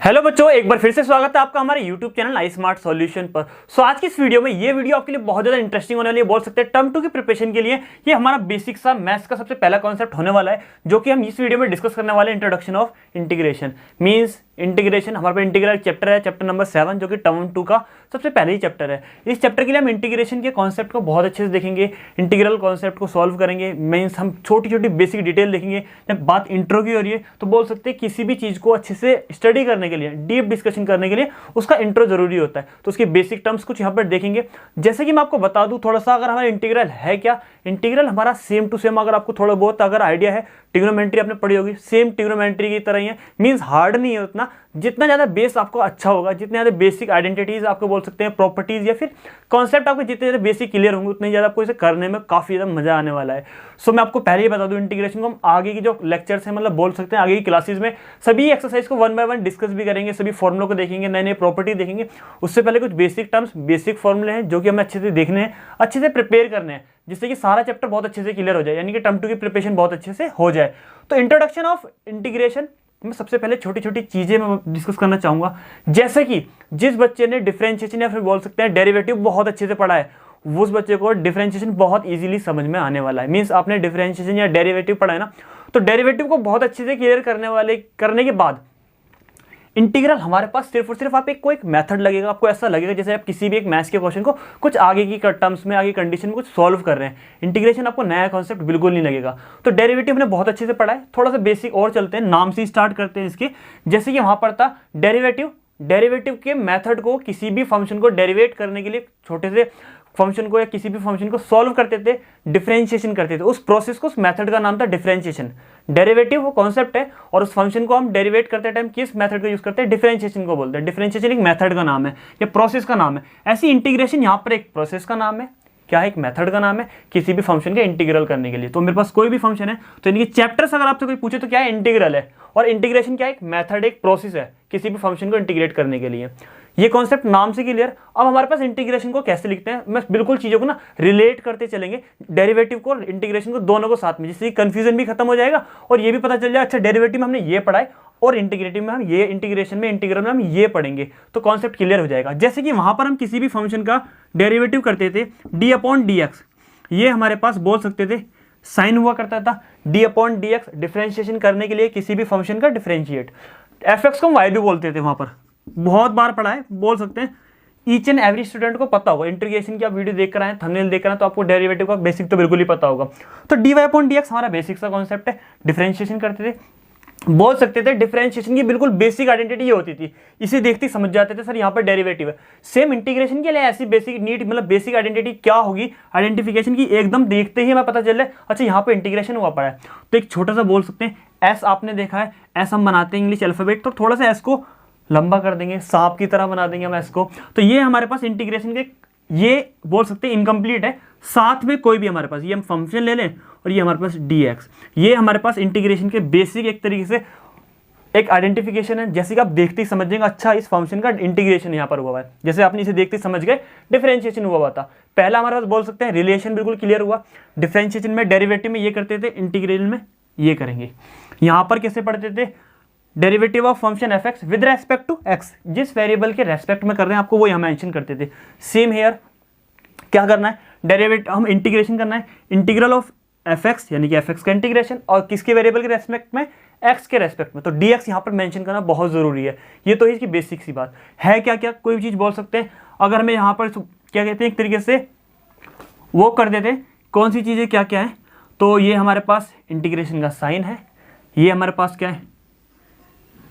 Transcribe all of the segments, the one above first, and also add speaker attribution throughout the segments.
Speaker 1: Hello बच्चों, एक बार फिर से स्वागत है आपका हमारे YouTube चैनल आई स्मार्ट सॉल्यूशन पर। आज की इस वीडियो में ये वीडियो आपके लिए बहुत ज़्यादा इंटरेस्टिंग होने वाली है। बोल सकते हैं टर्म 2 की प्रिपरेशन के लिए ये हमारा बेसिक सा मैथ्स का सबसे पहला कॉन्सेप्ट होने वाला है, जो कि हम इस वीडियो में डिस्कस करने वाले हैं। Introduction of integration means integration. हमारे पास इंटीग्रल चैप्टर है, चैप्टर नंबर 7, जो कि टर्म 2 का सबसे पहले ही चैप्टर है। इस चैप्टर के लिए हम इंटीग्रेशन के कॉन्सेप्ट को बहुत अच्छे से देखेंगे, इंटीग्रल कॉन्सेप्ट को सॉल्व करेंगे, मीन्स हम छोटी छोटी बेसिक डिटेल देखेंगे। जब बात इंट्रो की हो रही है तो बोल सकते हैं किसी भी चीज़ को अच्छे से स्टडी करने के लिए, डीप डिस्कशन करने के लिए उसका इंट्रो जरूरी होता है। तो उसके बेसिक टर्म्स कुछ यहाँ पर देखेंगे। जैसे कि मैं आपको बता दूं थोड़ा सा, अगर हमारा इंटीग्रल है क्या, इंटीग्रल हमारा सेम टू सेम, अगर आपको थोड़ा बहुत अगर आइडिया है, ट्रिग्नोमेट्री आपने पढ़ी होगी, सेम ट्रिग्नोमेट्री की तरह ही है। मीन्स हार्ड नहीं है उतना, जितना ज़्यादा बेस आपको अच्छा होगा, जितने ज़्यादा बेसिक आइडेंटिटीज आपको बोल सकते हैं, प्रॉपर्टीज या फिर कॉन्सेप्ट आपके जितने ज़्यादा बेसिक क्लियर होंगे, उतने ज़्यादा आपको इसे करने में काफ़ी ज़्यादा मजा आने वाला है। मैं आपको पहले ही बता दूं, इंटीग्रेशन को हम आगे की जो लेक्चर्स हैं, मतलब बोल सकते हैं आगे की क्लासेस में सभी एक्सरसाइज को 1 बाय 1 डिस्कस भी करेंगे, सभी फॉर्मुलों को देखेंगे, नए नए प्रॉपर्टी देखेंगे। उससे पहले कुछ बेसिक टर्म्स, बेसिक फॉर्मुले हैं जो कि हमें अच्छे से देखने हैं, अच्छे से प्रिपेयर करने हैं, जिससे कि सारा चैप्टर बहुत अच्छे से क्लियर हो जाए, यानी कि टर्म 2 की प्रिपरेशन बहुत अच्छे से हो जाए। तो इंट्रोडक्शन ऑफ इंटीग्रेशन में सबसे पहले छोटी छोटी चीजें मैं डिस्कस करना चाहूंगा। जैसे कि जिस बच्चे ने डिफरेंशिएशन या फिर बोल सकते हैं डेरिवेटिव बहुत अच्छे से पढ़ा है, उस बच्चे को डिफरेंशिएशन बहुत इजीली समझ में आने वाला है। मींस आपने डिफरेंशिएशन या डेरिवेटिव पढ़ा है ना, तो डेरिवेटिव को बहुत अच्छे से क्लियर करने के बाद इंटीग्रल हमारे पास सिर्फ और सिर्फ आप एक मेथड लगेगा। आपको ऐसा लगेगा जैसे आप किसी भी एक मैथ्स के क्वेश्चन को कुछ आगे की टर्म्स में, आगे कंडीशन में कुछ सॉल्व कर रहे हैं। इंटीग्रेशन आपको नया कॉन्सेप्ट बिल्कुल नहीं लगेगा। तो डेरिवेटिव हमने बहुत अच्छे से पढ़ा है, थोड़ा सा बेसिक और चलते हैं, नाम से स्टार्ट करते हैं इसके। जैसे कि वहां पर था डेरिवेटिव के मेथड को, किसी भी फंक्शन को डेरिवेट करने के लिए, छोटे से फंक्शन को या किसी भी फंक्शन को सॉल्व करते थे, डिफरेंशिएशन करते थे, उस प्रोसेस को, उस मेथड का नाम था डिफरेंशिएशन। डेरिवेटिव वो कॉन्सेप्ट है और उस फंक्शन को हम डेरिवेट करते टाइम किस मेथड का यूज करते हैं, डिफरेंशिएशन को बोलते हैं। डिफरेंशिएशन एक मेथड का नाम है या प्रोसेस का नाम है। ऐसी इंटीग्रेशन यहाँ पर एक प्रोसेस का नाम है, क्या है, एक मेथड का नाम है किसी भी फंक्शन का इंटीग्रल करने के लिए। तो मेरे पास कोई भी फंक्शन है तो इनके चैप्टर्स अगर आपसे कोई पूछे तो क्या है, इंटीग्रल है। और इंटीग्रेशन क्या है, एक मेथड, एक प्रोसेस है किसी भी फंक्शन को इंटीग्रेट करने के लिए। ये कॉन्सेप्ट नाम से क्लियर। अब हमारे पास इंटीग्रेशन को कैसे लिखते हैं, मैं बिल्कुल चीजों को ना रिलेट करते चलेंगे, डेरिवेटिव को, इंटीग्रेशन को, दोनों को साथ में, जिससे कंफ्यूजन भी खत्म हो जाएगा और ये भी पता चल जाएगा अच्छा डेरिवेटिव में हमने ये पढ़ा है और इंटीग्रेटिव में हम ये, इंटीग्रेशन में, इंटीग्रल में हम ये पढ़ेंगे, तो कॉन्सेप्ट क्लियर हो जाएगा। जैसे कि वहां पर हम किसी भी फंक्शन का डेरिवेटिव करते थे d/dx, ये हमारे पास बोल सकते थे साइन हुआ करता था। d/dx डिफरेंशिएशन करने के लिए किसी भी फंक्शन का डिफरेंशिएट, fx को हम y भी बोलते थे, वहां पर बहुत बार पढ़ा है, बोल सकते हैं ईच एंड एवरी स्टूडेंट को पता होगा। इंटीग्रेशन की आप वीडियो देख कर आए, थंबनेल देख कर आए, तो आपको डेरिवेटिव का बेसिक तो बिल्कुल ही पता होगा। तो dy/dx हमारा बेसिक सा कॉन्सेप्ट है, डिफरेंशिएशन करते थे, बोल सकते थे डिफरेंशिएशन की बिल्कुल बेसिक आइडेंटिटी ये होती थी, इसे देखते ही समझ जाते थे सर यहाँ पर डेरिवेटिव है। सेम इंटीग्रेशन के लिए ऐसी बेसिक नीड, मतलब बेसिक आइडेंटिटी क्या होगी आइडेंटिफिकेशन की, एकदम देखते ही हमें पता चल रहा है अच्छा यहाँ पे इंटीग्रेशन हुआ पड़ा है। तो एक छोटा सा बोल सकते हैं एस, आपने देखा है एस हम बनाते हैं इंग्लिश अल्फाबेट, तो थोड़ा सा एस को लंबा कर देंगे, सांप की तरह बना देंगे हम एस को। तो ये हमारे पास इंटीग्रेशन के, ये बोल सकते हैं इनकम्प्लीट है। साथ में कोई भी हमारे पास, ये हम फंक्शन ले लें और ये हमारे पास dx, ये हमारे पास इंटीग्रेशन के बेसिक एक तरीके से एक आइडेंटिफिकेशन है। जैसे कि आप देखते ही समझ जाएंगे अच्छा इस फंक्शन का इंटीग्रेशन यहाँ पर हुआ है, जैसे आपने इसे देखते ही समझ गए डिफरेंशिएशन हुआ था। पहला हमारे पास बोल सकते हैं रिलेशन बिल्कुल क्लियर हुआ। डिफरेंशिएशन में, डेरिवेटिव में ये करते थे, इंटीग्रल में ये करेंगे। यहाँ पर कैसे पढ़ते थे, derivative of function F X with respect to X, जिस वेरिएबल के रेस्पेक्ट में कर रहे हैं आपको वो यहाँ मेंशन करते थे। सेम हेयर क्या करना है, डेरिवेटिव हम इंटीग्रेशन करना है, इंटीग्रल ऑफ एफ एक्स यानी कि एफ एक्स का इंटीग्रेशन, और किसके वेरिएबल के रेस्पेक्ट में, एक्स के रेस्पेक्ट में। तो dx यहाँ पर मेंशन करना बहुत जरूरी है। ये तो इसकी बेसिक सी बात है। क्या क्या कोई भी चीज़ बोल सकते हैं, अगर हमें यहाँ पर क्या कहते हैं, एक तरीके से वो कर देते हैं कौन सी चीज़ें क्या क्या है, तो ये हमारे पास इंटीग्रेशन का साइन है, ये हमारे पास क्या है,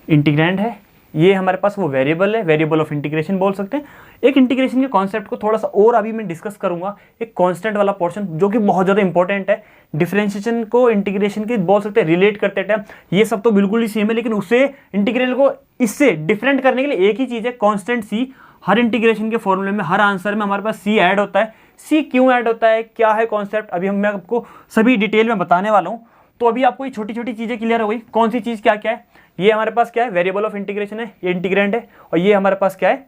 Speaker 1: इंटीग्रैंड है, ये हमारे पास वो वेरिएबल है, वेरिएबल ऑफ इंटीग्रेशन बोल सकते हैं। एक इंटीग्रेशन के कॉन्सेप्ट को थोड़ा सा और अभी मैं डिस्कस करूंगा, एक कांस्टेंट वाला पोर्शन जो कि बहुत ज़्यादा इंपॉर्टेंट है। डिफरेंशिएशन को इंटीग्रेशन के बोल सकते हैं रिलेट करते टाइम, ये सब तो बिल्कुल ही सेम है, लेकिन उससे इंटीग्रल को इससे डिफरेंट करने के लिए एक ही चीज़ है, कॉन्स्टेंट सी। हर इंटीग्रेशन के फॉर्मूले में, हर आंसर में हमारे पास सी ऐड होता है। सी क्यों ऐड होता है, क्या है कॉन्सेप्ट, अभी मैं आपको सभी डिटेल में बताने वाला हूँ। तो अभी आपको ये छोटी छोटी चीज़ें क्लियर हो गई, कौन सी चीज़ क्या क्या है। ये हमारे पास क्या है, वेरिएबल ऑफ इंटीग्रेशन है, ये इंटीग्रैंड है, और ये हमारे पास क्या है,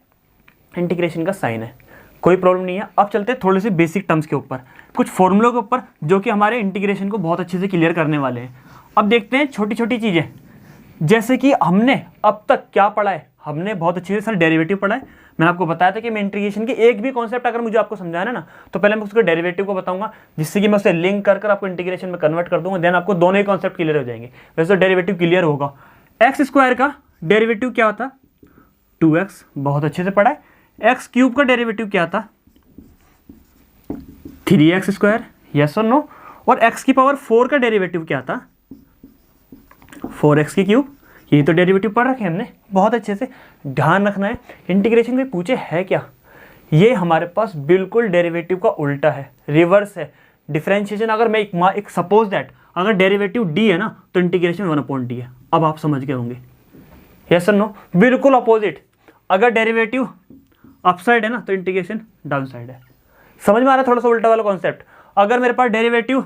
Speaker 1: इंटीग्रेशन का साइन है। कोई प्रॉब्लम नहीं है। अब चलते हैं थोड़े से बेसिक टर्म्स के ऊपर, कुछ फॉर्मूलों के ऊपर जो कि हमारे इंटीग्रेशन को बहुत अच्छे से क्लियर करने वाले हैं। अब देखते हैं छोटी छोटी चीज़ें, जैसे कि हमने अब तक क्या पढ़ा है, हमने बहुत अच्छे से सर डेरिवेटिव पढ़ा है। मैंने आपको बताया था कि मैं इंटीग्रेशन के एक भी कॉन्सेप्ट अगर मुझे आपको समझाना है ना, तो पहले मैं उसके डेरिवेटिव को बताऊंगा, जिससे कि मैं उसे लिंक कर आपको इंटीग्रेशन में कन्वर्ट कर दूंगा, देन आपको दोनों ही कॉन्सेप्ट क्लियर हो जाएंगे। वैसे तो डेरिवेटिव क्लियर होगा। एक्स स्क्वायर का डेरिवेटिव क्या होता, 2x, बहुत अच्छे से पढ़ा है। एक्स क्यूब का डेरिवेटिव क्या था, 3x स्क्वायर, यस और नो। और x की पावर 4 का डेरिवेटिव क्या था, 4x की क्यूब। ये तो डेरिवेटिव पढ़ रखे हमने, बहुत अच्छे से ध्यान रखना है। इंटीग्रेशन में पूछे है क्या, ये हमारे पास बिल्कुल डेरिवेटिव का उल्टा है, रिवर्स है। डिफरेंशिएशन अगर मैं एक सपोज दैट अगर डेरिवेटिव d है ना, तो इंटीग्रेशन 1/d है। अब आप समझ गए होंगे, यस और नो। बिल्कुल अपोजिट, अगर डेरिवेटिव अपसाइड है ना, तो इंटीग्रेशन डाउन साइड है। समझ में आ रहा है थोड़ा सा उल्टा वाला कॉन्सेप्ट। अगर मेरे पास डेरिवेटिव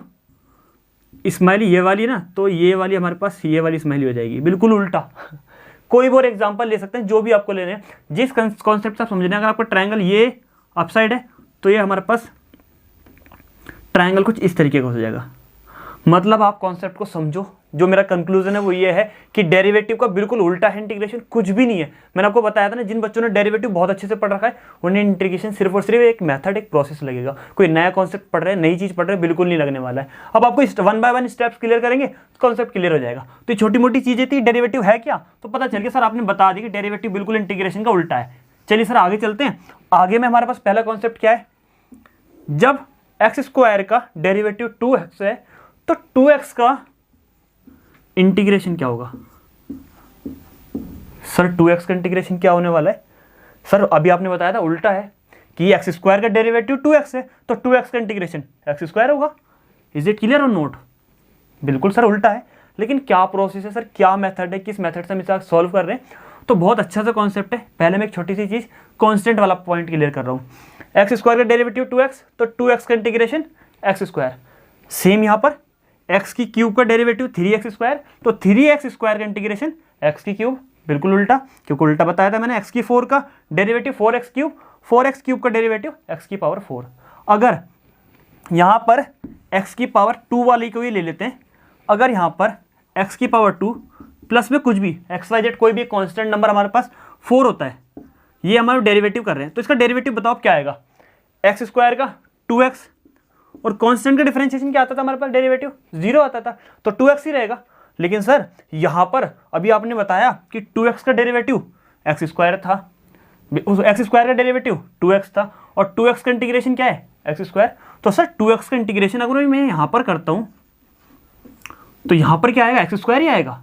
Speaker 1: स्माइली ये वाली ना, तो ये वाली हमारे पास ये वाली स्माइली हो जाएगी, बिल्कुल उल्टा। कोई भी और एग्जांपल ले सकते हैं, जो भी आपको लेने हैं, जिस कॉन्सेप्ट से आप समझने। अगर आपका ट्रायंगल ये अपसाइड है, तो ये हमारे पास ट्रायंगल कुछ इस तरीके का हो जाएगा। मतलब आप कॉन्सेप्ट को समझो। जो मेरा कंक्लूजन है वो ये है कि डेरिवेटिव का बिल्कुल उल्टा है इंटीग्रेशन, कुछ भी नहीं है। मैंने आपको बताया था ना, जिन बच्चों ने डेरिवेटिव बहुत अच्छे से पढ़ रखा है, उन्हें इंटीग्रेशन सिर्फ और सिर्फ एक मेथड, एक प्रोसेस लगेगा। कोई नया कॉन्सेप्ट पढ़ रहे हैं, नई चीज पढ़ रहे हैं, बिल्कुल नहीं लगने वाला है। अब आपको 1 बाय 1 स्टेप्स क्लियर करेंगे, कॉन्सेप्ट क्लियर हो जाएगा। तो छोटी मोटी चीजें थी, डेरिवेटिव है क्या, तो पता चल गया सर, आपने बता दी कि डेरिवेटिव बिल्कुल इंटीग्रेशन का उल्टा है। चलिए सर आगे चलते हैं। आगे में हमारे पास पहला कॉन्सेप्ट क्या है, जब एक्स स्क्वायर का डेरिवेटिव 2x है, तो 2x का इंटीग्रेशन क्या होगा। सर 2x का इंटीग्रेशन क्या होने वाला है, सर अभी आपने बताया था उल्टा है कि एक्स स्क्वायर का डेरिवेटिव 2x है, तो 2x का इंटीग्रेशन एक्स स्क्वायर होगा। इज इट क्लियर और नोट। बिल्कुल सर उल्टा है, लेकिन क्या प्रोसेस है सर, क्या मेथड है, किस मेथड से हम इसे सॉल्व कर रहे हैं। तो बहुत अच्छा सा कॉन्सेप्ट है। पहले मैं एक छोटी सी चीज कांस्टेंट वाला पॉइंट क्लियर कर रहा हूँ। एक्स स्क्वायर का डेरिवेटिव 2x, तो 2x का इंटीग्रेशन एक्स स्क्वायर। सेम यहाँ पर एक्स की क्यूब का डेरिवेटिव 3x स्क्वायर, तो 3x स्क्वायर का इंटीग्रेशन एक्स की क्यूब। बिल्कुल उल्टा, क्योंकि उल्टा बताया था मैंने। एक्स की 4 का derivative 4x cube, 4x cube का डेरिवेटिव एक्स की पावर 4। अगर यहाँ पर एक्स की पावर 2 वाली को ही ले लेते हैं, अगर यहाँ पर एक्स की पावर 2 प्लस में कुछ भी XYZ कोई भी कांस्टेंट नंबर हमारे पास 4 होता है, ये हमारा डेरिवेटिव कर रहे हैं, तो इसका डेरिवेटिव बताओ क्या आएगा। एक्स स्क्वायर का 2x, और कांस्टेंट का डिफरेंशिएशन क्या आता था हमारे पास, डेरिवेटिव 0 आता था, तो 2x ही रहेगा। लेकिन सर यहाँ पर अभी आपने बताया कि 2x का डेरिवेटिव एक्स स्क्वायर था, एक्स स्क्वायर का डेरिवेटिव 2x था, और 2x का इंटीग्रेशन क्या है, एक्स स्क्वायर। तो सर 2x का इंटीग्रेशन अगर मैं यहाँ पर करता हूँ, तो यहाँ पर क्या आएगा, एक्स स्क्वायर ही आएगा।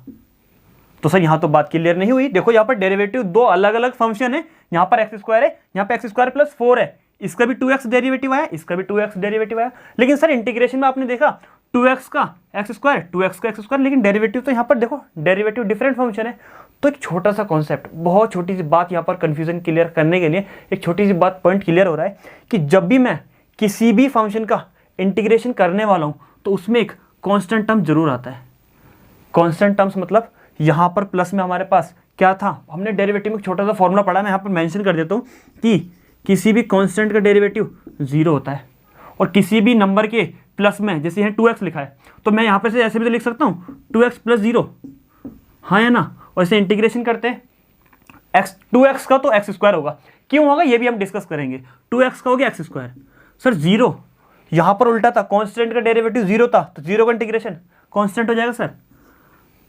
Speaker 1: तो सर यहाँ तो बात क्लियर नहीं हुई। देखो यहाँ पर डेरिवेटिव दो अलग अलग फंक्शन है, यहाँ पर एक्स स्क्वायर है, यहाँ पे एक्स स्क्वायर प्लस 4 है, इसका भी 2x डेरिवेटिव आया, इसका भी 2x डेरिवेटिव आया। लेकिन सर इंटीग्रेशन में आपने देखा 2x का एक्स स्क्वायर, 2x का एक्स स्क्वायर, लेकिन डेरिवेटिव तो यहाँ पर देखो डेरिवेटिव डिफरेंट फंक्शन है। तो एक छोटा सा कॉन्सेप्ट, बहुत छोटी सी बात यहाँ पर कंफ्यूजन क्लियर करने के लिए एक छोटी सी बात पॉइंट क्लियर हो रहा है कि जब भी मैं किसी भी फंक्शन का इंटीग्रेशन करने वाला हूँ, तो उसमें एक कॉन्स्टेंट टर्म जरूर आता है। कॉन्स्टेंट टर्म्स मतलब यहाँ पर प्लस में हमारे पास क्या था, हमने डेरिवेटिव में छोटा सा फॉर्मूला पढ़ा, मैं यहाँ पर मेंशन कर देता हूँ कि किसी भी कांस्टेंट का डेरिवेटिव 0 होता है, और किसी भी नंबर के प्लस में, जैसे यहाँ 2x लिखा है, तो मैं यहाँ पे से ऐसे भी तो लिख सकता हूँ 2x + 0, हाँ या ना। और इसे इंटीग्रेशन करते हैं 2x का, तो एक्स स्क्वायर होगा। क्यों होगा ये भी हम डिस्कस करेंगे। 2x का हो गया एक्स स्क्वायर। सर 0 यहाँ पर उल्टा था, कांस्टेंट का डेरिवेटिव 0 था, तो 0 का इंटीग्रेशन कांस्टेंट हो जाएगा। सर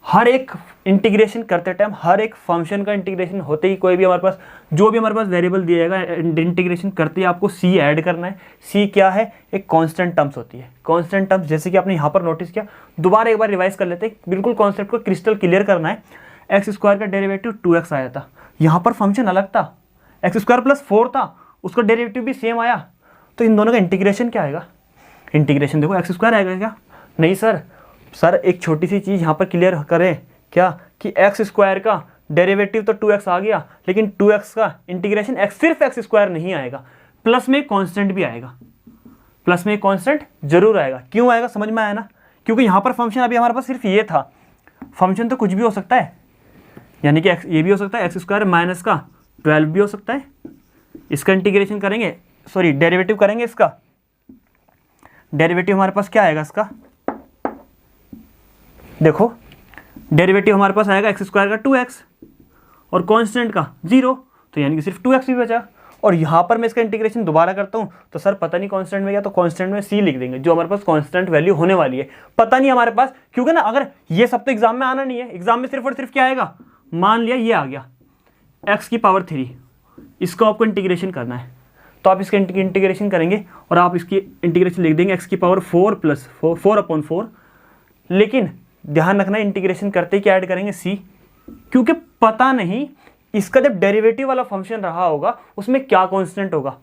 Speaker 1: हर एक इंटीग्रेशन करते टाइम, हर एक फंक्शन का इंटीग्रेशन होते ही, कोई भी हमारे पास जो भी हमारे पास वेरिएबल दिया जाएगा, इंटीग्रेशन करते ही आपको c ऐड करना है। c क्या है, एक कांस्टेंट टर्म्स होती है। कांस्टेंट टर्म्स जैसे कि आपने यहाँ पर नोटिस किया, दोबारा एक बार रिवाइज कर लेते हैं, बिल्कुल कॉन्सेप्ट को क्रिस्टल क्लियर करना है। एक्स स्क्वायर का डेरिवेटिव 2x आया था, यहाँ पर फंक्शन अलग था, एक्स स्क्वायर प्लस 4 था, उसका डेरिवेटिव भी सेम आया, तो इन दोनों का इंटीग्रेशन क्या आएगा, इंटीग्रेशन देखो एक्स स्क्वायर आएगा क्या, नहीं सर एक छोटी सी चीज़ यहाँ पर क्लियर करें क्या, कि एक्स स्क्वायर का डेरिवेटिव तो 2x आ गया, लेकिन 2x का इंटीग्रेशन सिर्फ एक्स स्क्वायर नहीं आएगा, प्लस में कांस्टेंट भी आएगा, प्लस में कांस्टेंट जरूर आएगा। क्यों आएगा समझ में आया ना, क्योंकि यहाँ पर फंक्शन अभी हमारे पास सिर्फ ये था, फंक्शन तो कुछ भी हो सकता है, यानी कि ये भी हो सकता है एक्स स्क्वायर माइनस का 12 भी हो सकता है। इसका इंटीग्रेशन करेंगे, सॉरी डेरिवेटिव करेंगे, इसका डेरिवेटिव हमारे पास क्या आएगा, इसका देखो डेरिवेटिव हमारे पास आएगा एक्स स्क्वायर का 2x और कांस्टेंट का 0, तो यानी कि सिर्फ 2x भी बचा। और यहाँ पर मैं इसका इंटीग्रेशन दोबारा करता हूँ तो सर पता नहीं कांस्टेंट में क्या, तो कांस्टेंट में c लिख देंगे जो हमारे पास कांस्टेंट वैल्यू होने वाली है। पता नहीं हमारे पास, क्योंकि ना अगर ये सब तो एग्जाम में आना नहीं है, एग्जाम में सिर्फ और सिर्फ क्या आएगा, मान लिया ये आ गया x की पावर 3, इसको आपको इंटीग्रेशन करना है तो आप इसका इंटीग्रेशन करेंगे और आप इसकी इंटीग्रेशन लिख देंगे x की पावर 4 प्लस 4/4। लेकिन ध्यान रखना इंटीग्रेशन करते ही क्या ऐड करेंगे c, क्योंकि पता नहीं इसका जब डेरिवेटिव वाला फंक्शन रहा होगा उसमें क्या कांस्टेंट होगा।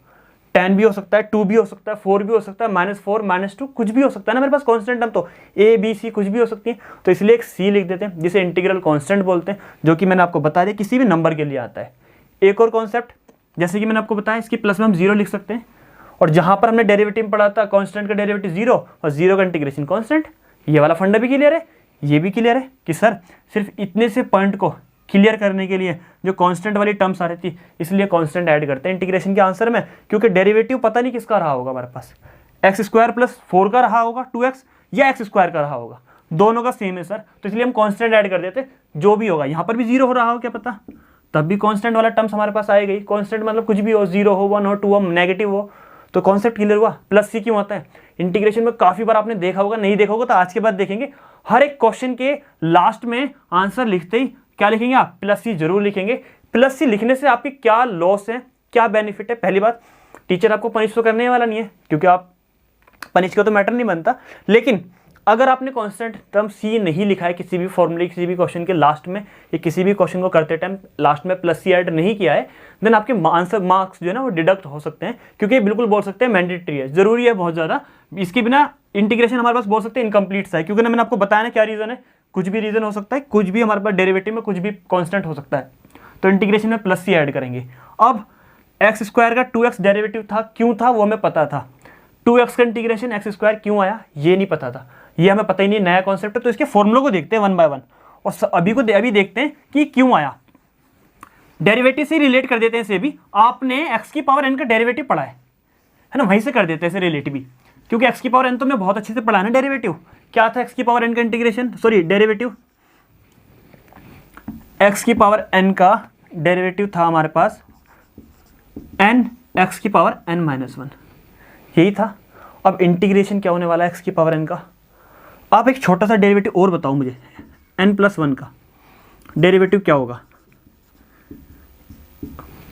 Speaker 1: 10 भी हो सकता है, 2 भी हो सकता है, 4 भी हो सकता है, -4 -2 कुछ भी हो सकता है ना मेरे पास कांस्टेंट हम तो a b c कुछ भी हो सकती है। तो इसलिए एक c लिख देते हैं जिसे इंटीग्रल कांस्टेंट बोलते हैं, जो कि मैंने आपको बता दिया किसी भी नंबर के लिए आता है। एक और कॉन्सेप्ट जैसे कि मैंने आपको बताया, इसकी प्लस में हम 0 लिख सकते हैं, और जहां पर हमने डेरिवेटिव में पढ़ा था कांस्टेंट का डेरिवेटिव 0 और 0 का इंटीग्रेशन कांस्टेंट, ये वाला फंडा भी क्लियर है, ये भी क्लियर है कि सर सिर्फ इतने से पॉइंट को क्लियर करने के लिए जो कांस्टेंट वाली टर्म्स आ रही थी इसलिए कांस्टेंट ऐड करते हैं इंटीग्रेशन के आंसर में, क्योंकि डेरिवेटिव पता नहीं किसका रहा होगा हमारे पास, x² + 4 का रहा होगा 2x या x² का रहा होगा, दोनों का सेम है सर, तो इसलिए हम कांस्टेंट ऐड कर देते, जो भी होगा। यहाँ पर भी 0 हो रहा हो क्या पता, तब भी कांस्टेंट वाला टर्म्स हमारे पास आएगा ही। कांस्टेंट मतलब कुछ भी हो, 0 हो, 1 हो, 2 हो, नेगेटिव हो, तो कॉन्सेप्ट क्लियर हुआ। +c क्यों आता है इंटीग्रेशन में, काफी बार आपने देखा होगा, नहीं देखा होगा तो आज के बाद देखेंगे। हर एक क्वेश्चन के लास्ट में आंसर लिखते ही क्या लिखेंगे आप, +c जरूर लिखेंगे। +c लिखने से आपकी क्या लॉस है, क्या बेनिफिट है। पहली बात, टीचर आपको पनिश तो करने वाला नहीं है, क्योंकि आप पनिश का तो मैटर नहीं बनता, लेकिन अगर आपने कांस्टेंट टर्म c नहीं लिखा है किसी भी फॉर्मूले, किसी भी क्वेश्चन के लास्ट में, या किसी भी क्वेश्चन को करते टाइम लास्ट में +c ऐड नहीं किया है, देन आपके आंसर मार्क्स जो है ना वो डिडक्ट हो सकते हैं, क्योंकि ये बिल्कुल बोल सकते हैं मैंडेटरी है, जरूरी है बहुत ज़्यादा। इसके बिना इंटीग्रेशन हमारे पास बोल सकते हैं इनकम्प्लीट सा है, क्योंकि ना मैंने आपको बताया ना क्या रीज़न है, कुछ भी रीज़न हो सकता है, कुछ भी हमारे पास डेरिवेटिव में कुछ भी कॉन्स्टेंट हो सकता है, तो इंटीग्रेशन में +c ऐड करेंगे। अब x² का 2x डेरिवेटिव था, क्यों था वो हमें पता था, 2x का इंटीग्रेशन x² क्यों आया ये नहीं पता था, ये हमें पता ही नहीं, नया कॉन्सेप्ट है, तो इसके फॉर्मूलों को देखते हैं 1 बाय 1 और अभी देखते हैं कि क्यों आया। डेरिवेटिव से रिलेट कर देते हैं इसे भी, आपने x की पावर n का डेरिवेटिव पढ़ा है ना, वहीं से कर देते हैं इसे रिलेटिव भी, क्योंकि x की पावर n तो मैं बहुत अच्छे से पढ़ा है ना। डेरिवेटिव क्या था, x की पावर n का इंटीग्रेशन, सॉरी डेरिवेटिव, x की पावर n का डेरिवेटिव था हमारे पास n x की पावर n-1, यही था। अब इंटीग्रेशन क्या होने वाला है x की पावर n का, आप एक छोटा सा डेरिवेटिव और बताओ मुझे, n+1 का डेरिवेटिव क्या होगा।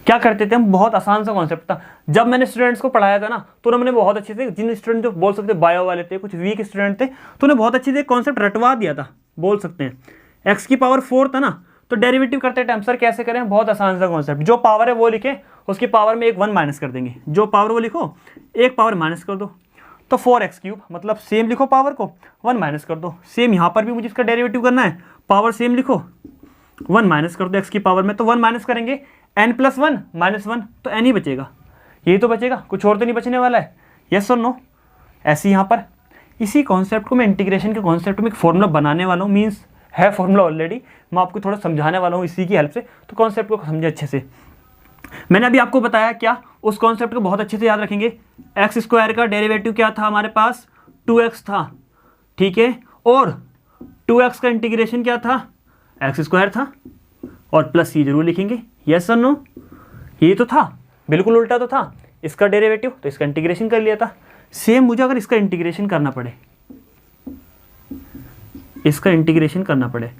Speaker 1: क्या करते थे हम, बहुत आसान सा कॉन्सेप्ट था, जब मैंने स्टूडेंट्स को पढ़ाया था ना तो उन्होंने बहुत अच्छे से, जिन स्टूडेंट जो बोल सकते बायो वाले थे, कुछ वीक स्टूडेंट थे, तो उन्हें बहुत अच्छे से कॉन्सेप्ट रटवा दिया था, बोल सकते हैं। x की पावर 4 था ना, तो डेरिवेटिव करते टाइम सर कैसे करें, बहुत आसान सा कॉन्सेप्ट, जो पावर है वो लिखे, उसकी पावर में एक 1 माइनस कर देंगे, जो पावर वो लिखो एक पावर माइनस कर दो, तो 4x³ मतलब सेम लिखो, पावर को 1 माइनस कर दो। सेम यहाँ पर भी मुझे इसका डेरिवेटिव करना है, पावर सेम लिखो 1 माइनस कर दो x की पावर में, तो 1 माइनस करेंगे n+1 -1, तो n ही बचेगा, यही तो बचेगा, कुछ और तो नहीं बचने वाला है, यस और नो। ऐसे यहाँ पर इसी कॉन्सेप्ट को मैं इंटीग्रेशन के कॉन्सेप्ट में एक फॉर्मूला बनाने वाला हूँ, मीन्स है फॉर्मूला ऑलरेडी, मैं आपको थोड़ा समझाने वाला हूँ इसी की हेल्प से, तो कॉन्सेप्ट को समझे अच्छे से। मैंने अभी आपको बताया क्या, उस कॉन्सेप्ट को बहुत अच्छे से याद रखेंगे। x² का डेरिवेटिव क्या था हमारे पास, 2x था, ठीक है, और 2x का इंटीग्रेशन क्या था, x² था, और +c जरूर लिखेंगे, यस और नो। ये तो था, बिल्कुल उल्टा तो था, इसका डेरिवेटिव तो इसका इंटीग्रेशन कर लिया था। सेम मुझे अगर इसका इंटीग्रेशन करना पड़े, इसका इंटीग्रेशन करना पड़े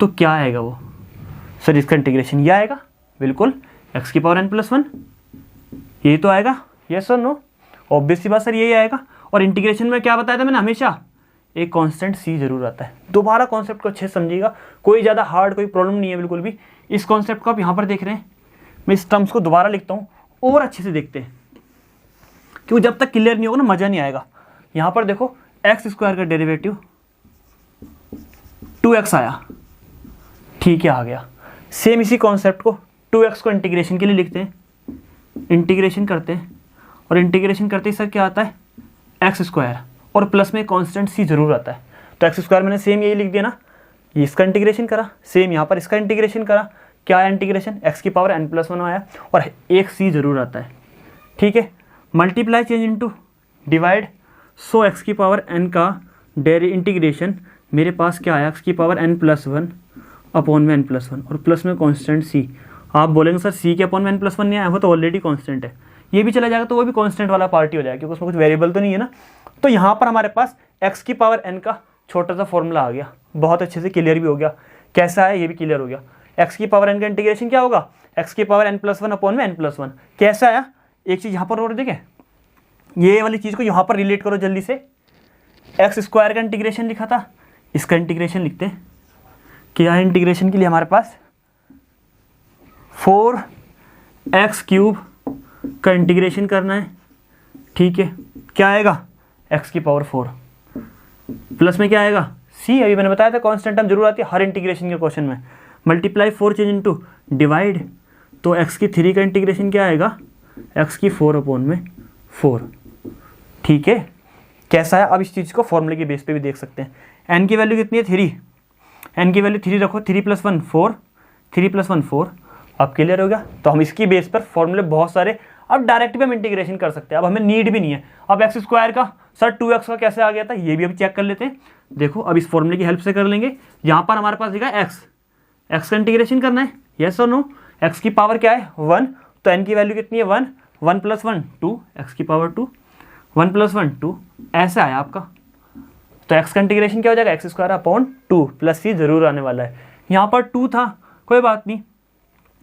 Speaker 1: तो क्या आएगा वो, सर इसका इंटीग्रेशन ये आएगा, बिल्कुल x की पावर n+1, यही तो आएगा, यस और नो, ऑब्वियस सी बात सर यही आएगा। और इंटीग्रेशन में क्या बताया था मैंने, हमेशा एक कांस्टेंट c जरूर आता है। दोबारा कॉन्सेप्ट को अच्छे से समझिएगा, कोई ज़्यादा हार्ड कोई प्रॉब्लम नहीं है बिल्कुल भी। इस कॉन्सेप्ट को आप यहाँ पर देख रहे हैं, मैं इस टर्म्स को दोबारा लिखता हूँ और अच्छे से देखते हैं, क्योंकि जब तक क्लियर नहीं होगा ना मज़ा नहीं आएगा। यहाँ पर देखो x² का डेरिवेटिव 2x आया, ठीक है, आ गया। सेम इसी कॉन्सेप्ट को 2x को इंटीग्रेशन के लिए लिखते हैं, इंटीग्रेशन करते हैं, और इंटीग्रेशन करते ही सर क्या आता है, x² और प्लस में कांस्टेंट c जरूर आता है। तो x² मैंने सेम यही लिख दिया ना, ये इसका इंटीग्रेशन करा, सेम यहाँ पर इसका इंटीग्रेशन करा, क्या है इंटीग्रेशन, x की पावर n+1 आया, और एक c जरूर आता है, ठीक है। मल्टीप्लाई चेंज इनटू डिवाइड, सो x की पावर n का इंटीग्रेशन मेरे पास क्या आया, एक्स की power n plus one upon में n+1 और प्लस में कांस्टेंट c। आप बोलेंगे सर c के अपॉन में n+1 नहीं आया, वो तो ऑलरेडी कांस्टेंट है। ये भी चला जाएगा तो वो भी कांस्टेंट वाला पार्ट ही हो जाएगा, क्योंकि उसमें कुछ वेरिएबल तो नहीं है ना। तो यहाँ पर हमारे पास x की पावर n का छोटा सा फॉर्मूला आ गया, बहुत अच्छे से क्लियर भी हो गया। कैसा है ये भी क्लियर हो गया। x की पावर n का इंटीग्रेशन क्या होगा, x की पावर n+1 अपॉन में n+1। कैसा आया, एक चीज़ यहाँ पर और देखें, ये वाली चीज़ को यहाँ पर रिलेट करो जल्दी से। x² का इंटीग्रेशन लिखा था, इसका इंटीग्रेशन लिखते हैं। क्या है इंटीग्रेशन के लिए हमारे पास 4x³ का इंटीग्रेशन करना है, ठीक है। क्या आएगा, x की पावर 4 प्लस में क्या आएगा c, अभी मैंने बताया था कांस्टेंट टर्म जरूर आती है हर इंटीग्रेशन के क्वेश्चन में। मल्टीप्लाई 4 चेंज इनटू डिवाइड, तो x की 3 का इंटीग्रेशन क्या आएगा, x की 4 अपॉन में 4, ठीक है। कैसा है, अब इस चीज़ को फॉर्मूले के बेस पे भी देख सकते हैं। n की वैल्यू कितनी है 3, n की वैल्यू 3 रखो, 3 + 1 4, 3 + 1 4। अब क्लियर हो गया। तो हम इसकी बेस पर फॉर्मूले बहुत सारे, अब डायरेक्ट भी हम इंटीग्रेशन कर सकते हैं, अब हमें नीड भी नहीं है। अब x² का सर 2x का कैसे आ गया था, ये भी अभी चेक कर लेते हैं। देखो अब इस फॉर्मूले की हेल्प से कर लेंगे। यहाँ पर हमारे पास दिखा x का इंटीग्रेशन करना है, यस और नो। x की पावर क्या है 1, तो n की वैल्यू कितनी है 1, 1 + 1 2, x की पावर 2, 1 + 1 2, ऐसा है आपका। तो x का इंटीग्रेशन क्या हो जाएगा, x² अपॉन 2 प्लस c जरूर आने वाला है। यहाँ पर 2 था, कोई बात नहीं,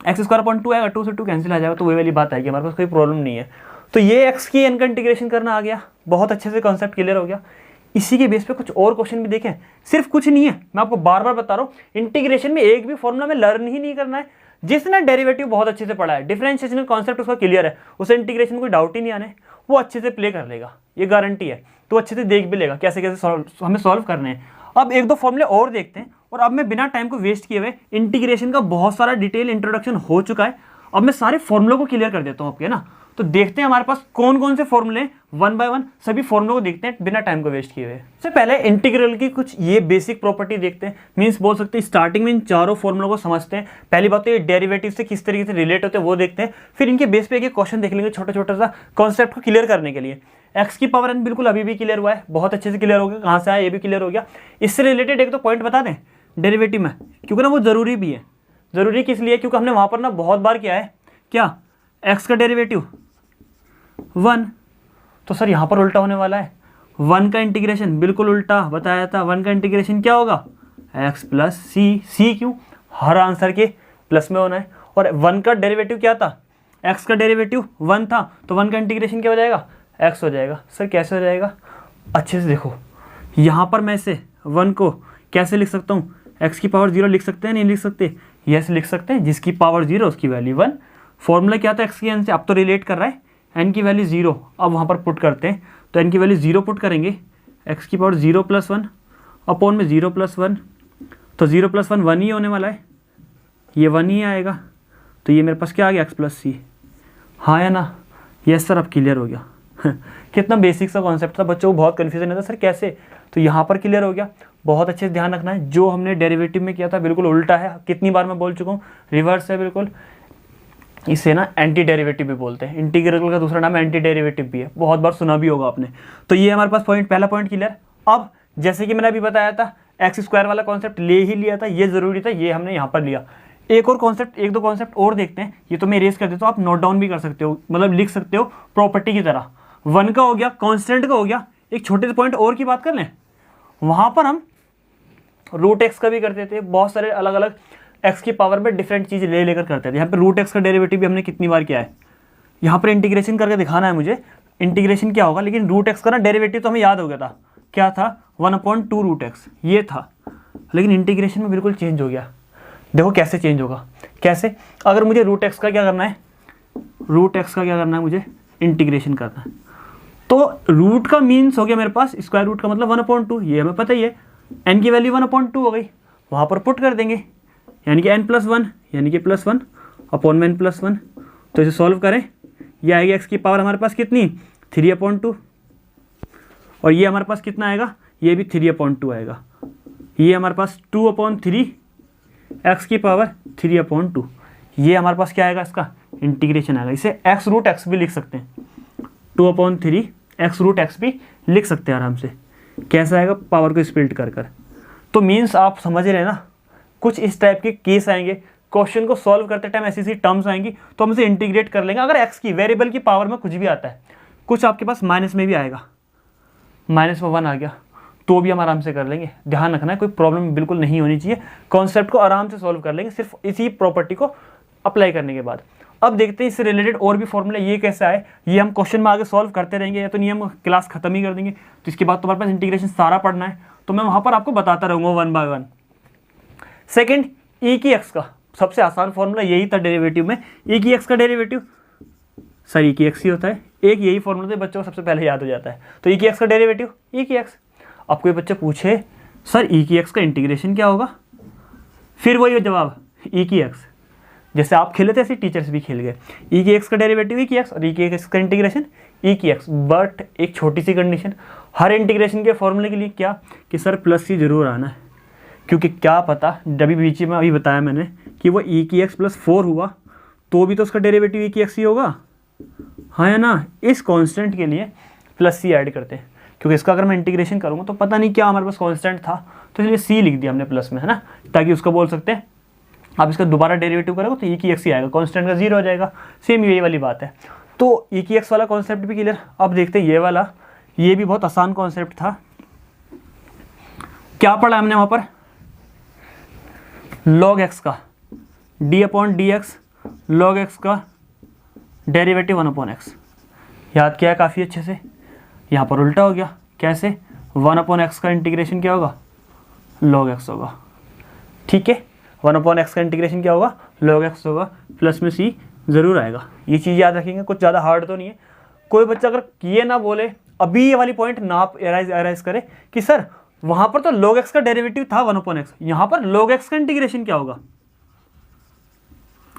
Speaker 1: x² अपॉन 2 आएगा, 2 से 2 कैंसिल आ जाएगा, तो वही वाली बात आएगी, हमारे पास कोई प्रॉब्लम नहीं है। तो ये x की n का इंटीग्रेशन करना आ गया, बहुत अच्छे से कॉन्सेप्ट क्लियर हो गया। इसी के बेस पे कुछ और क्वेश्चन भी देखें, सिर्फ कुछ नहीं है, मैं आपको बार बार बता रहा हूँ, इंटीग्रेशन में एक भी फॉर्मूला में लर्न ही नहीं करना है। जिसने डेरिवेटिव बहुत अच्छे से पढ़ा है, डिफरेंशिएशन का कॉन्सेप्ट उसका क्लियर है, उसे इंटीग्रेशन कोई डाउट ही नहीं आने, वो अच्छे से प्ले कर लेगा, ये गारंटी है। तो अच्छे से देख भी लेगा कैसे कैसे हमें सॉल्व करने हैं। अब एक दो फॉर्मूले और देखते हैं, और अब मैं बिना टाइम को वेस्ट किए हुए, इंटीग्रेशन का बहुत सारा डिटेल इंट्रोडक्शन हो चुका है, अब मैं सारे फॉर्मूलों को क्लियर कर देता हूँ आपके ना। तो देखते हैं हमारे पास कौन कौन से फॉर्मूले, 1 बाय 1 सभी फॉर्मूलों को देखते हैं बिना टाइम को वेस्ट किए हुए। सबसे पहले इंटीग्रल की कुछ ये बेसिक प्रॉपर्टी देखते हैं, मींस बोल सकते हैं स्टार्टिंग में इन चारों फॉर्मूलों को समझते हैं। पहली बात तो ये डेरिवेटिव से किस तरीके से रिलेट होते हैं वो देखते हैं, फिर इनके बेस पे एक क्वेश्चन देख लेंगे छोटा छोटा सा कॉन्सेप्ट को क्लियर करने के लिए। x की पावर n बिल्कुल अभी भी क्लियर हुआ है, बहुत अच्छे से क्लियर हो गया, कहाँ से आया ये भी क्लियर हो गया। इससे रिलेटेड एक तो पॉइंट बता दें डेरिवेटिव में, क्योंकि ना वो जरूरी भी है। जरूरी किस लिए, क्योंकि हमने वहाँ पर ना बहुत बार किया है, क्या x का डेरिवेटिव 1, तो सर यहाँ पर उल्टा होने वाला है। 1 का इंटीग्रेशन बिल्कुल उल्टा बताया था, 1 का इंटीग्रेशन क्या होगा x प्लस c क्यों, हर आंसर के प्लस में होना है। और 1 का डेरिवेटिव क्या था, x का डेरिवेटिव 1 था, तो 1 का इंटीग्रेशन क्या हो जाएगा x हो जाएगा। सर कैसे हो जाएगा, अच्छे से देखो, यहाँ पर मैं इसे 1 को कैसे लिख सकता हूँ, x की पावर 0 लिख सकते हैं, नहीं लिख सकते, यस लिख सकते हैं, जिसकी पावर 0 उसकी वैल्यू 1। फॉर्मूला क्या था x की n से, अब तो रिलेट कर रहा है, n की वैल्यू 0, अब वहाँ पर पुट करते हैं, तो n की वैल्यू 0 पुट करेंगे, x की पावर 0 + 1 अपॉन में 0 + 1, तो 0 + 1 1 ही होने वाला है, ये 1 ही आएगा। तो ये मेरे पास क्या आ गया x + c, हाँ या ना, यस सर अब क्लियर हो गया। कितना बेसिक सा कॉन्सेप्ट था, बच्चों को बहुत कन्फ्यूजन है था सर कैसे, तो यहाँ पर क्लियर हो गया। बहुत अच्छे से ध्यान रखना है, जो हमने डेरिवेटिव में किया था बिल्कुल उल्टा है, कितनी बार मैं बोल चुका हूँ, रिवर्स है बिल्कुल। इसे ना एंटी डेरिवेटिव भी बोलते हैं, इंटीग्रल का दूसरा नाम एंटी डेरिवेटिव भी है, बहुत बार सुना भी होगा आपने। तो ये हमारे पास पॉइंट, पहला पॉइंट क्लियर। अब जैसे कि मैंने अभी बताया था, x² वाला कॉन्सेप्ट ले ही लिया था, ये जरूरी था, ये हमने यहाँ पर लिया। एक और कॉन्सेप्ट, एक दो कॉन्सेप्ट और देखते हैं, ये तो मैं इरेज कर देता हूँ, आप नोट डाउन भी कर सकते हो, मतलब लिख सकते हो प्रॉपर्टी की तरह। 1 का हो गया, कॉन्स्टेंट का हो गया, एक छोटे से पॉइंट और की बात कर लें, वहाँ पर हम √x का भी करते थे, बहुत सारे अलग अलग x की पावर में डिफरेंट चीज़ ले लेकर करते थे। यहाँ पे √x का डेरिवेटिव भी हमने कितनी बार किया है, यहाँ पर इंटीग्रेशन करके दिखाना है मुझे, इंटीग्रेशन क्या होगा। लेकिन √x का ना डेरिवेटिव तो हमें याद हो गया था, क्या था 1/2 √x ये था, लेकिन इंटीग्रेशन में बिल्कुल चेंज हो गया। देखो कैसे चेंज होगा, कैसे, अगर मुझे √x का क्या करना है, √x का क्या करना है, मुझे इंटीग्रेशन करना है, तो रूट का मीन्स हो गया मेरे पास स्क्वायर रूट का मतलब 1/2, ये हमें पता ही है, n की वैल्यू 1/2 हो गई, वहाँ पर पुट कर देंगे, यानी कि n+1 यानी कि +1 अपॉन में n+1। तो इसे सॉल्व करें, ये आएगी x की पावर हमारे पास कितनी 3/2, और ये हमारे पास कितना आएगा, ये भी 3/2 आएगा, ये हमारे पास 2/3 x की पावर 3/2, ये हमारे पास क्या आएगा, इसका इंटीग्रेशन आएगा। इसे x√x भी लिख सकते हैं, 2/3 x√x भी लिख सकते हैं आराम से। कैसा आएगा, पावर को स्प्लिट कर कर, तो मीन्स आप समझ रहे हैं ना, कुछ इस टाइप के केस आएंगे, क्वेश्चन को सॉल्व करते टाइम ऐसी टर्म्स आएंगी, तो हम इसे इंटीग्रेट कर लेंगे। अगर एक्स की वेरिएबल की पावर में कुछ भी आता है, कुछ आपके पास माइनस में भी आएगा, माइनस में 1 आ गया, तो भी हम आराम से कर लेंगे। ध्यान रखना है, कोई प्रॉब्लम बिल्कुल नहीं होनी चाहिए, कॉन्सेप्ट को आराम से सॉल्व कर लेंगे सिर्फ इसी प्रॉपर्टी को अप्लाई करने के बाद। अब देखते हैं इससे रिलेटेड और भी फॉर्मूला ये कैसा है, ये हम क्वेश्चन में आगे सॉल्व करते रहेंगे, या तो नहीं हम क्लास खत्म ही कर देंगे। तो इसके बाद तुम्हारे पास इंटीग्रेशन सारा पढ़ना है, तो मैं वहाँ पर आपको बताता रहूँगा 1 बाय 1। सेकेंड, ई की एक्स का सबसे आसान फॉर्मूला यही था डेरिवेटिव में। ई की एक्स का डेरिवेटिव सर ई की एक्स ही होता है, एक यही फॉर्मूला तो बच्चों को सबसे पहले याद हो जाता है। तो ई की एक्स का डेरिवेटिव ई की एक्स। अब कोई बच्चा पूछे सर ई की एक्स का इंटीग्रेशन क्या होगा, फिर वही जवाब ई की एक्स। जैसे आप खेले थे ऐसे टीचर्स भी खेल गए। ई की एक्स का डेरिवेटिव ई की एक्स और ई की एक्स का इंटीग्रेशन ई की एक्स। बट एक छोटी सी कंडीशन, हर इंटीग्रेशन के फॉर्मूले के लिए क्या कि सर प्लस सी जरूर आना है, क्योंकि क्या पता डब्ल्यू बीच में अभी बताया मैंने कि वो ई की एक्स प्लस 4 हुआ तो भी तो उसका डेरिवेटिव ई की एक्स ही होगा, हाँ है ना। इस कांस्टेंट के लिए प्लस सी ऐड करते हैं, क्योंकि इसका अगर मैं इंटीग्रेशन करूँगा तो पता नहीं क्या हमारे पास कांस्टेंट था, तो इसलिए सी लिख दिया हमने प्लस में, है ना, ताकि उसका बोल सकते हैं आप इसका दोबारा डेरिवेटिव करोगे तो ई की एक्स ही आएगा, कांस्टेंट का 0 हो जाएगा। सेम यही वाली बात है। तो ई की एक्स वाला कॉन्सेप्ट भी क्लियर। अब देखते हैं ये वाला, ये भी बहुत आसान कॉन्सेप्ट था। क्या पढ़ा हमने वहाँ पर, log x का d/dx log x का डेरिवेटिव 1/x याद किया है काफ़ी अच्छे से। यहाँ पर उल्टा हो गया, कैसे, 1/x का इंटीग्रेशन क्या होगा, log x होगा, ठीक है। 1/x का इंटीग्रेशन क्या होगा, log x होगा, प्लस में c ज़रूर आएगा। ये चीज़ याद रखेंगे, कुछ ज़्यादा हार्ड तो नहीं है। कोई बच्चा अगर ये ना बोले, अभी ये वाली पॉइंट ना एराइज करे कि सर वहाँ पर तो log x का डेरिवेटिव था 1/x, यहाँ पर log x का इंटीग्रेशन क्या होगा,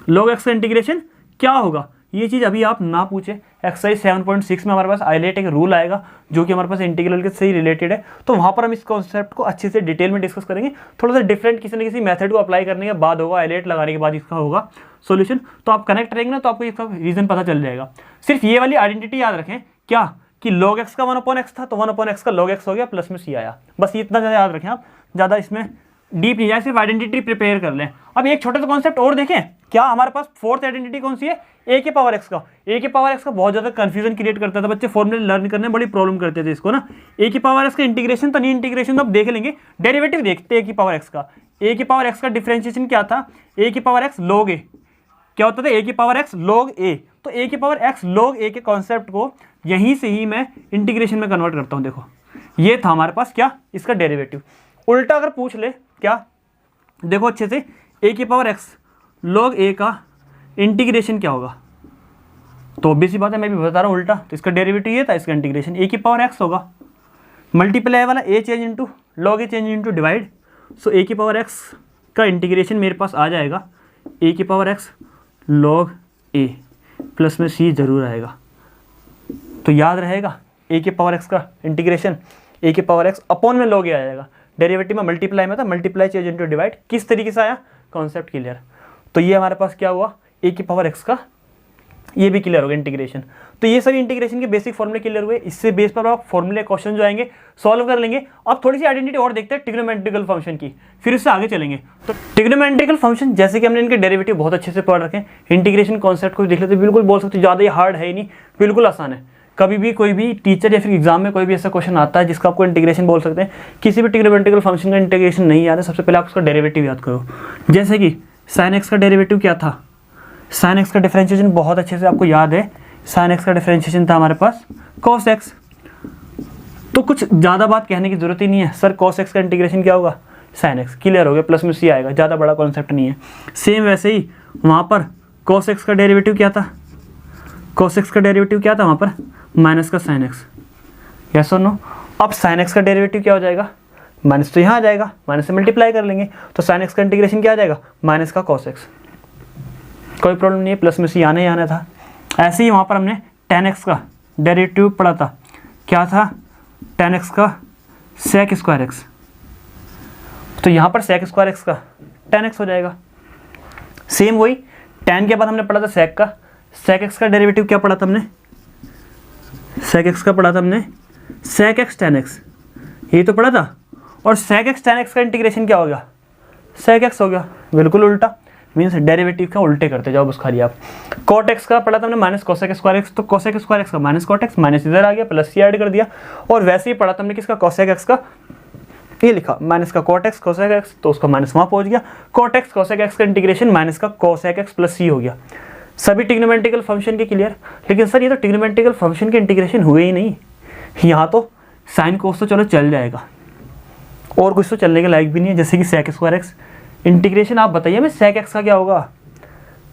Speaker 1: log x का इंटीग्रेशन क्या होगा, ये चीज़ अभी आप ना पूछे। एक्सरसाइज 7.6 में हमारे पास आईलेट एक रूल आएगा जो कि हमारे पास इंटीग्रल के से ही रिलेटेड है, तो वहाँ पर हम इस कॉन्सेप्ट को अच्छे से डिटेल में डिस्कस करेंगे। थोड़ा सा डिफरेंट किसी न किसी मेथड को अप्लाई करने के बाद होगा, आईलेट लगाने के बाद इसका होगा सॉल्यूशन। तो आप कनेक्ट रहेंगे ना, तो आपको इसका रीजन पता चल जाएगा। सिर्फ ये वाली आइडेंटिटी याद रखें, क्या कि log x का 1/x था तो 1/x का log x हो गया, प्लस में c आया, बस इतना ज़्यादा याद रखें आप, ज़्यादा इसमें डीप नहीं जाए, सिर्फ आइडेंटिटी प्रिपेयर कर लें। अब एक छोटा सा कॉन्सेप्ट और देखें, क्या हमारे पास फोर्थ आइडेंटिटी कौन सी है, a की पावर x का। a की पावर x का बहुत ज़्यादा कंफ्यूजन क्रिएट करता था, बच्चे फॉर्मूले लर्न करने में बड़ी प्रॉब्लम करते थे इसको ना। a की पावर x का इंटीग्रेशन तो नहीं, इंटीग्रेशन तो अब देख लेंगे, डेरिवेटिव देखते हैं a की पावर x का। a की पावर x का डिफ्रेंशिएशन क्या था, a की पावर x log a, क्या होता था, a की पावर x log a। तो a की पावर x log a के कॉन्सेप्ट को यहीं से ही मैं इंटीग्रेशन में कन्वर्ट करता हूँ। देखो ये था हमारे पास क्या, इसका डेरिवेटिव। उल्टा अगर पूछ ले क्या, देखो अच्छे से, a की पावर x log a का इंटीग्रेशन क्या होगा, तो ऑब्वियस सी बात है, मैं भी बता रहा हूँ उल्टा, तो इसका डेरिवेटिव ये था, इसका इंटीग्रेशन a की पावर x होगा, मल्टीप्लाई वाला a change into log a change into divide. So a की पावर x का इंटीग्रेशन मेरे पास आ जाएगा a की power x log a, plus में c जरूर आएगा। तो याद रहेगा a की पावर x का इंटीग्रेशन a की पावर x अपॉन में log a आ जाएगा, डेरिवेटिव में मल्टीप्लाई में था, मल्टीप्लाई चेंज इंटू डिवाइड। किस तरीके से आया, कॉन्सेप्ट क्लियर। तो ये हमारे पास क्या हुआ, a की पावर x का, ये भी क्लियर हो गया इंटीग्रेशन। तो ये सभी इंटीग्रेशन के बेसिक फॉर्मूले क्लियर हुए। इससे बेस पर आप फॉर्मूले क्वेश्चन जो आएंगे सॉल्व कर लेंगे। अब थोड़ी सी आइडेंटिटी और देखते हैं ट्रिग्नोमेट्रिकल फंक्शन की, फिर इससे आगे चलेंगे। तो ट्रिग्नोमेट्रिकल फंक्शन, जैसे कि हमने इनके डेरिवेटिव बहुत अच्छे से पढ़ रखे, इंटीग्रेशन कॉन्सेप्ट को देख लेते, बिल्कुल बोल सकते ज़्यादा ही हार्ड है ही नहीं, बिल्कुल आसान है। कभी भी कोई भी टीचर या फिर एग्जाम में कोई भी ऐसा क्वेश्चन आता है जिसका आपको इंटीग्रेशन बोल सकते हैं, किसी भी ट्रिग्नोमेट्रिकल फंक्शन का इंटीग्रेशन नहीं याद है, सबसे पहले आप उसका डेरिवेटिव याद करो। जैसे कि साइन एक्स का डेरिवेटिव क्या था, साइन एक्स का डिफरेंशिएशन बहुत अच्छे से आपको याद है, साइन एक्स का डिफरेंशिएशन था हमारे पास कॉस एक्स। तो कुछ ज़्यादा बात कहने की जरूरत ही नहीं है, सर कॉस एक्स का इंटीग्रेशन क्या होगा, साइन एक्स, क्लियर हो गया, प्लस में सी आएगा, ज़्यादा बड़ा कॉन्सेप्ट नहीं है। सेम वैसे ही वहाँ पर कॉस एक्स का डेरिवेटिव क्या था, कॉस एक्स का डेरिवेटिव क्या था वहाँ पर, माइनस का साइन एक्स, यस और नो। अब साइन एक्स का डेरिवेटिव क्या हो जाएगा, माइनस तो यहाँ आ जाएगा, माइनस से मल्टीप्लाई कर लेंगे, तो साइन एक्स का इंटीग्रेशन क्या आ जाएगा, माइनस का कॉस एक्स। कोई प्रॉब्लम नहीं है, प्लस में सी आने ही आना था। ऐसे ही वहाँ पर हमने tan x का डेरिवेटिव पढ़ा था, क्या था, tan x का sec स्क्वायर एक्स, तो यहाँ पर sec स्क्वायर एक्स का tan x हो जाएगा। सेम वही tan के बाद हमने पढ़ा था sec का, sec x का डेरिवेटिव क्या पढ़ा था हमने, sec x का पढ़ा था हमने sec x tan x, ये तो पढ़ा था। और sec x tan x का इंटीग्रेशन क्या हो गया, sec x हो गया, बिल्कुल उल्टा, मीन्स डेरिवेटिव का उल्टे करते जाओ बस खाली आप। cot x का पढ़ा था हमने माइनस cosec स्क्वायर x, तो cosec स्क्वायर x का माइनस cot x, माइनस इधर आ गया, प्लस c ऐड कर दिया। और वैसे ही पढ़ा था हमने किसका, cosec x का, ये लिखा माइनस का cot x cosec x, तो उसका माइनस वहाँ पहुँच गया। cot x cosec x का इंटीग्रेशन माइनस का cosec x प्लस c हो गया। सभी ट्रिग्नोमेट्रिकल फंक्शन के क्लियर। लेकिन सर ये तो ट्रिग्नोमेट्रिकल फंक्शन के इंटीग्रेशन हुए ही नहीं, यहाँ तो साइन कोस तो चलो चल जाएगा, और कुछ तो चलने के लायक भी नहीं है, जैसे कि sec स्क्वायर x। इंटीग्रेशन आप बताइए हमें, sec x का क्या होगा,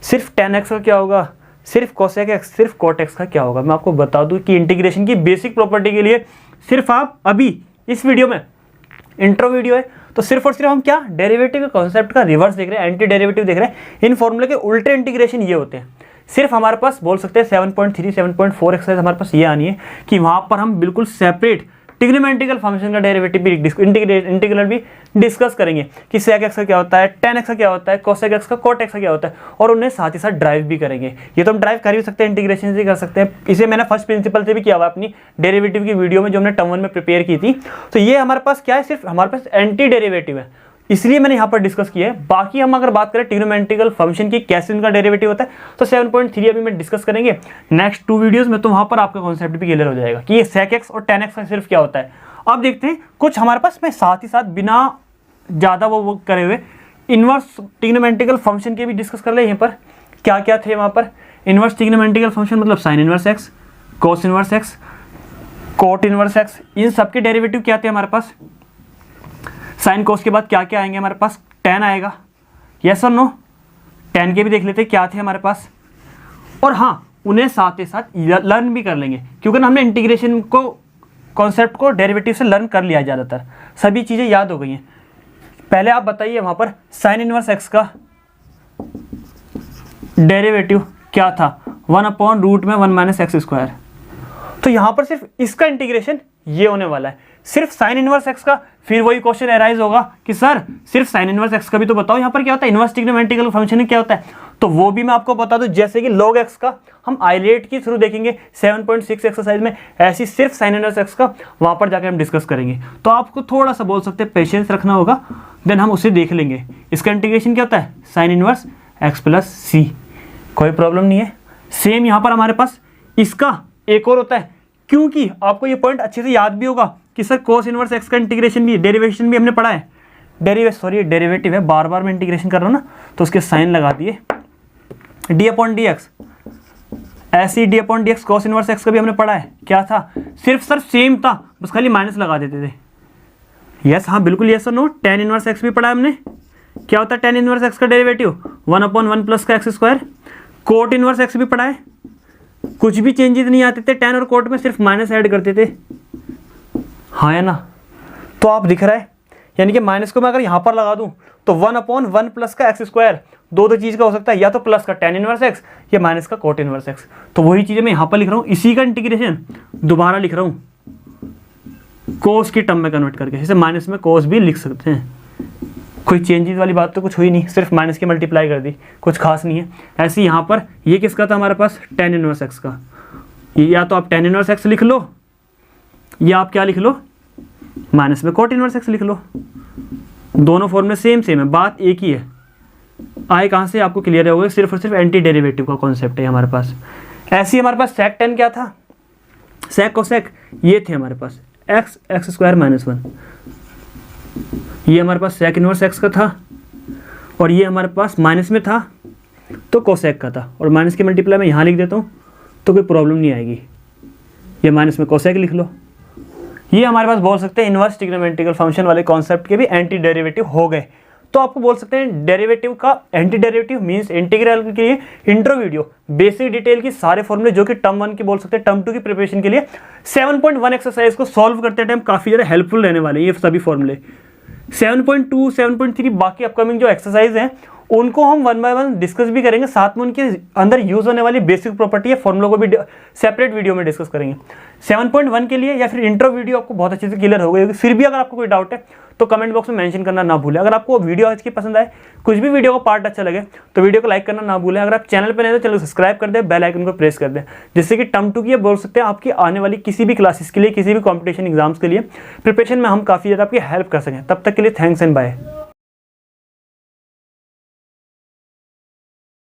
Speaker 1: सिर्फ tan x का क्या होगा, सिर्फ cosec x, सिर्फ cot x का क्या होगा। मैं आपको बता दूं कि इंटीग्रेशन की बेसिक प्रॉपर्टी के लिए सिर्फ आप अभी इस वीडियो में, इंट्रो वीडियो है, तो सिर्फ और सिर्फ हम क्या, डेरिवेटिव के कॉन्सेप्ट का रिवर्स देख रहे हैं, एंटी डेरिवेटिव देख रहे हैं। इन फॉर्मूले के उल्टे इंटीग्रेशन ये होते हैं। सिर्फ हमारे पास बोल सकते हैं 7.3 7.4 एक्सरसाइज हमारे पास ये आनी है कि वहाँ पर हम बिल्कुल सेपरेट ट्रिग्नोमेट्रिकल फंक्शन का डेरिवेटिव भी इंटीग्रल भी डिस्कस करेंगे कि sec x का क्या होता है, tan x का क्या होता है, cosec x का, cot x का क्या होता है, और उन्हें साथ ही साथ ड्राइव भी करेंगे। ये तो हम ड्राइव कर भी सकते हैं, इंटीग्रेशन से कर सकते हैं। इसे मैंने फर्स्ट प्रिंसिपल से भी किया हुआ अपनी डेरिवेटिव की वीडियो में जो हमने टर्म 1 में प्रिपेयर की थी। तो ये हमारे पास क्या है, सिर्फ हमारे पास एंटी डेरिवेटिव है, इसलिए मैंने यहाँ पर डिस्कस किया है। बाकी हम अगर बात करें ट्रिग्नोमेट्रिकल फंक्शन की कैसे उनका डेरिवेटिव होता है, तो 7.3 अभी मैं डिस्कस करेंगे नेक्स्ट 2 वीडियोस में, तो वहाँ पर आपका कॉन्सेप्ट भी क्लियर हो जाएगा कि ये sec x और tan x का सिर्फ क्या होता है। अब देखते हैं कुछ हमारे पास में साथ ही साथ बिना ज़्यादा वो करे हुए इन्वर्स ट्रिग्नोमेट्रिकल फंक्शन के भी डिस्कस कर ले। यहाँ पर क्या क्या थे वहाँ पर, इन्वर्स ट्रिग्नोमेट्रिकल फंक्शन मतलब sine inverse x, cos inverse x, cot inverse x, इन सब के डेरिवेटिव क्या थे हमारे पास। साइन कोस के बाद क्या क्या आएंगे हमारे पास, tan आएगा, यस और नो, tan के भी देख लेते हैं क्या थे हमारे पास। और हाँ, उन्हें साथ ही साथ लर्न भी कर लेंगे, क्योंकि ना हमने इंटीग्रेशन को, कॉन्सेप्ट को डेरिवेटिव से लर्न कर लिया है, ज़्यादातर सभी चीज़ें याद हो गई हैं। पहले आप बताइए वहाँ पर साइन इनवर्स x का डेरिवेटिव क्या था, 1/√1 माइनस एक्स स्क्वायर। तो यहाँ पर सिर्फ इसका इंटीग्रेशन ये होने वाला है, सिर्फ साइन इनवर्स x का। फिर वही क्वेश्चन अराइज होगा कि सर सिर्फ साइन इनवर्स x का भी तो बताओ, यहाँ पर क्या होता है, इनवर्स ट्रिग्नोमेट्रिकल फंक्शन क्या होता है, तो वो भी मैं आपको बता दूं। जैसे कि log x का हम आइलेट के थ्रू देखेंगे 7.6 एक्सरसाइज में, ऐसी सिर्फ साइन इनवर्स x का वहाँ पर जाकर हम डिस्कस करेंगे। तो आपको थोड़ा सा बोल सकते हैं पेशेंस रखना होगा, देन हम उसे देख लेंगे। इसका इंटीग्रेशन क्या होता है, साइन इनवर्स x प्लस सी, कोई प्रॉब्लम नहीं है। सेम यहाँ पर हमारे पास इसका एक और होता है, क्योंकि आपको ये पॉइंट अच्छे से याद भी होगा कि सर कोस इनवर्स x का इंटीग्रेशन भी, डेरिवेशन भी हमने पढ़ा है। डेरिवेटिव है, बार बार मैं इंटीग्रेशन कर रहा हूँ ना, तो उसके साइन लगा दिए, d/dx, ऐसी d/dx कोस इनवर्स x का भी हमने पढ़ा है। क्या था, सिर्फ सर सेम था, बस खाली माइनस लगा देते थे। यस, हाँ बिल्कुल, यस और नो। tan इनवर्स x भी पढ़ा है हमने, क्या होता है tan इनवर्स x का डेरिवेटिव, 1/1 प्लस का x square. Cot inverse x भी पढ़ा है, कुछ भी चेंजेस नहीं आते थे tan और कोट में, सिर्फ माइनस ऐड करते थे, हाँ है ना। तो आप दिख रहा है, यानी कि माइनस को मैं अगर यहाँ पर लगा दूँ तो 1/1 प्लस का एक्स स्क्वायर, दो चीज़ का हो सकता है, या तो प्लस का tan इनवर्स x या माइनस का कोट इनवर्स x। तो वही चीज़ें मैं यहाँ पर लिख रहा हूँ, इसी का इंटीग्रेशन दोबारा लिख रहा हूँ कोस की टर्म में कन्वर्ट करके, जैसे माइनस में कोस भी लिख सकते हैं। कोई चेंजेस वाली बात तो कुछ हुई नहीं, सिर्फ माइनस की मल्टीप्लाई कर दी, कुछ खास नहीं है। ऐसे यहाँ पर ये किसका था हमारे पास, tan इनवर्स x का। या तो आप tan इनवर्स x लिख लो, या आप क्या लिख लो, माइनस में कोट इनवर्स x लिख लो। दोनों फॉर्मूले सेम है, बात एक ही है। आए कहाँ से आपको क्लियर होगा, सिर्फ और सिर्फ एंटी डेरिवेटिव का कॉन्सेप्ट है हमारे पास। ऐसे ही हमारे पास sec tan क्या था, sec cosec ये थे हमारे पास, x स्क्वायर माइनस 1। ये हमारे पास sec इनवर्स x का था, और ये हमारे पास माइनस में था तो कोसेक का था, और माइनस की मल्टीप्लाई मैं यहाँ लिख देता हूँ तो कोई प्रॉब्लम नहीं आएगी। ये माइनस में कोसेक लिख लो। ये हमारे पास बोल सकते हैं इनवर्स ट्रिग्नोमेट्रिकल फंक्शन वाले कॉन्सेप्ट के भी एंटी डेरिवेटिव हो गए। तो आपको बोल सकते हैं डेरिवेटिव का एंटी डेरिवेटिव मींस इंटीग्रल के लिए इंट्रो वीडियो, बेसिक डिटेल की सारे फॉर्मूले जो कि टर्म 1 की बोल सकते हैं, टर्म 2 की प्रिपरेशन के लिए 7.1 एक्सरसाइज को सॉल्व करते टाइम काफ़ी ज़्यादा हेल्पफुल रहने वाले हैं ये सभी फॉर्मूले। 7.2 7.3 बाकी अपकमिंग जो एक्सरसाइज हैं उनको हम वन बाय वन डिस्कस भी करेंगे, साथ में उनके अंदर यूज होने वाली बेसिक प्रॉपर्टी या फॉर्मूला को भी सेपरेट वीडियो में डिस्कस करेंगे। 7.1 के लिए या फिर इंट्रो वीडियो आपको बहुत अच्छे से क्लियर हो गई। फिर भी अगर आपको कोई डाउट है तो कमेंट बॉक्स में मेंशन करना ना भूलें। अगर आपको वीडियो आज की पसंद आए, कुछ भी वीडियो का पार्ट अच्छा लगे तो वीडियो को लाइक करना ना भूलें। अगर आप चैनल पर नए तो चैनल को सब्सक्राइब कर दें, बेल आइकन को प्रेस कर दें, जिससे कि टर्म 2 की बोल सकते हैं आपकी आने वाली किसी भी क्लासेस के लिए, किसी भी कॉम्पिटिशन एग्जाम्स के लिए प्रिपरेशन में हम काफ़ी ज़्यादा आपकी हेल्प कर सकें। तब तक के लिए थैंक्स एंड बाय।